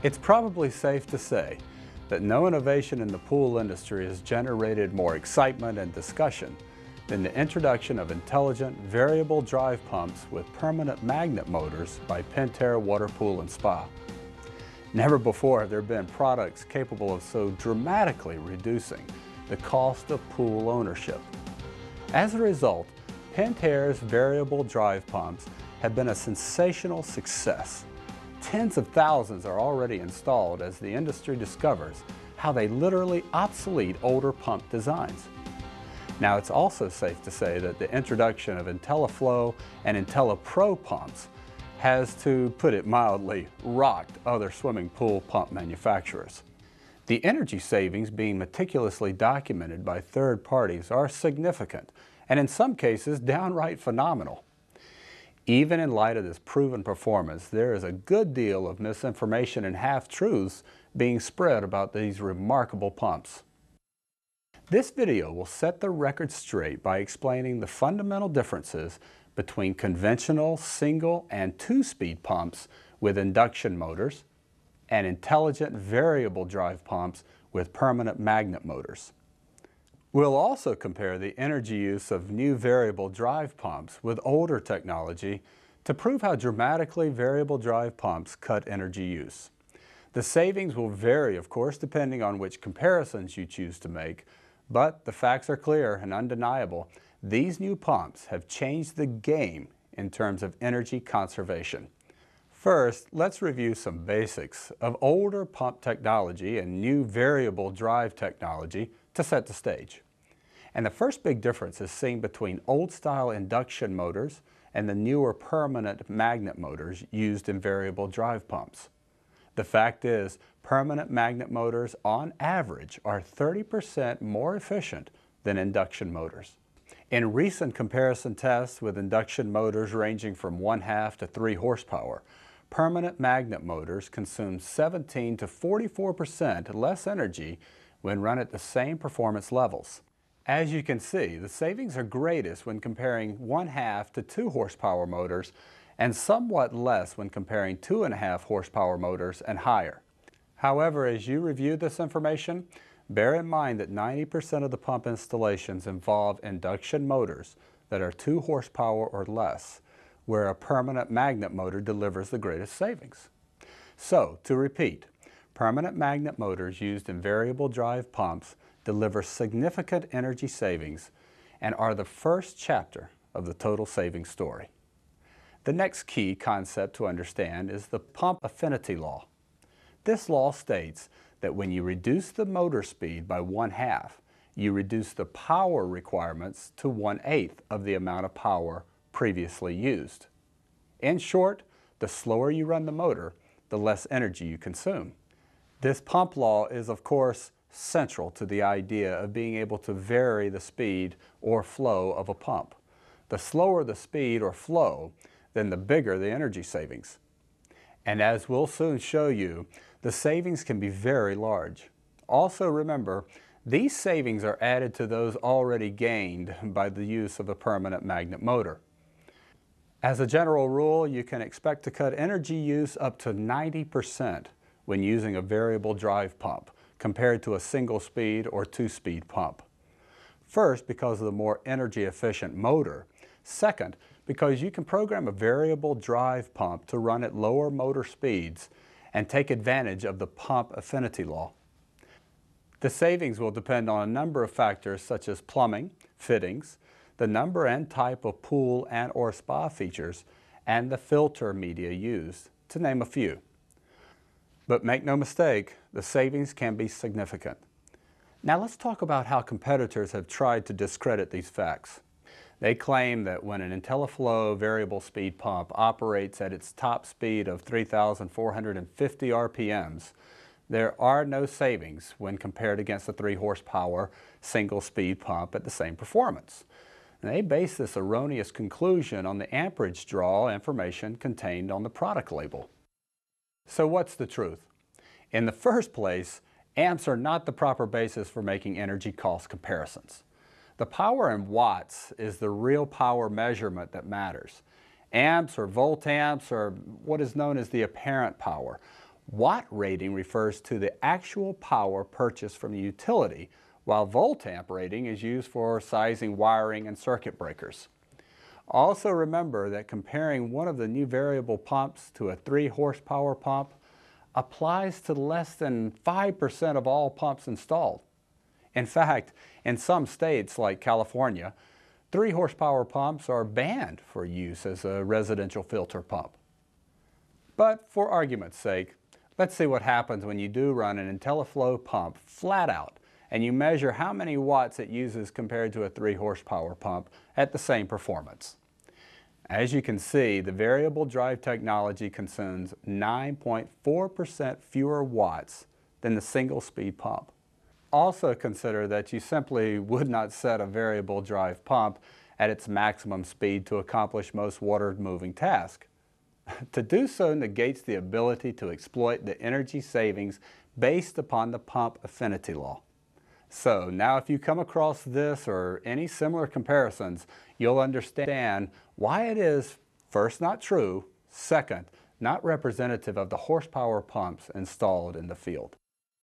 It's probably safe to say that no innovation in the pool industry has generated more excitement and discussion than the introduction of intelligent variable drive pumps with permanent magnet motors by Pentair Water Pool and Spa. Never before have there been products capable of so dramatically reducing the cost of pool ownership. As a result, Pentair's variable drive pumps have been a sensational success. Tens of thousands are already installed as the industry discovers how they literally obsolete older pump designs. Now, it's also safe to say that the introduction of IntelliFlo and IntelliPro pumps has, to put it mildly, rocked other swimming pool pump manufacturers. The energy savings being meticulously documented by third parties are significant and in some cases downright phenomenal. Even in light of this proven performance, there is a good deal of misinformation and half-truths being spread about these remarkable pumps. This video will set the record straight by explaining the fundamental differences between conventional single and two-speed pumps with induction motors and intelligent variable drive pumps with permanent magnet motors. We'll also compare the energy use of new variable drive pumps with older technology to prove how dramatically variable drive pumps cut energy use. The savings will vary, of course, depending on which comparisons you choose to make, but the facts are clear and undeniable. These new pumps have changed the game in terms of energy conservation. First, let's review some basics of older pump technology and new variable drive technology to set the stage. And the first big difference is seen between old-style induction motors and the newer permanent magnet motors used in variable drive pumps. The fact is, permanent magnet motors on average are 30% more efficient than induction motors. In recent comparison tests with induction motors ranging from 1/2 to 3 horsepower, permanent magnet motors consume 17 to 44% less energy when run at the same performance levels. As you can see, the savings are greatest when comparing 1/2 to 2 horsepower motors and somewhat less when comparing 2.5 horsepower motors and higher. However, as you review this information, bear in mind that 90% of the pump installations involve induction motors that are 2 horsepower or less, where a permanent magnet motor delivers the greatest savings. So, to repeat, permanent magnet motors used in variable drive pumps deliver significant energy savings and are the first chapter of the total savings story. The next key concept to understand is the pump affinity law. This law states that when you reduce the motor speed by 1/2, you reduce the power requirements to 1/8 of the amount of power previously used. In short, the slower you run the motor, the less energy you consume. This pump law is, of course, central to the idea of being able to vary the speed or flow of a pump. The slower the speed or flow, then the bigger the energy savings. And as we'll soon show you, the savings can be very large. Also remember, these savings are added to those already gained by the use of a permanent magnet motor. As a general rule, you can expect to cut energy use up to 90% when using a variable drive pump compared to a single-speed or two-speed pump. First, because of the more energy-efficient motor. Second, because you can program a variable drive pump to run at lower motor speeds and take advantage of the pump affinity law. The savings will depend on a number of factors such as plumbing, fittings, the number and type of pool and/or spa features, and the filter media used, to name a few. But make no mistake, the savings can be significant. Now let's talk about how competitors have tried to discredit these facts. They claim that when an IntelliFlo variable speed pump operates at its top speed of 3,450 RPMs, there are no savings when compared against a 3 horsepower single speed pump at the same performance. And they base this erroneous conclusion on the amperage draw information contained on the product label. So what's the truth? In the first place, amps are not the proper basis for making energy cost comparisons. The power in watts is the real power measurement that matters. Amps or voltamps are what is known as the apparent power. Watt rating refers to the actual power purchased from the utility, while volt-amp rating is used for sizing wiring and circuit breakers. Also remember that comparing one of the new variable pumps to a 3 horsepower pump applies to less than 5% of all pumps installed. In fact, in some states like California, 3 horsepower pumps are banned for use as a residential filter pump. But for argument's sake, let's see what happens when you do run an IntelliFlo pump flat out and you measure how many watts it uses compared to a 3 horsepower pump at the same performance. As you can see, the variable drive technology consumes 9.4% fewer watts than the single speed pump. Also consider that you simply would not set a variable drive pump at its maximum speed to accomplish most water-moving tasks. To do so negates the ability to exploit the energy savings based upon the pump affinity law. So now if you come across this or any similar comparisons, you'll understand why it is, first, not true, second, not representative of the horsepower pumps installed in the field.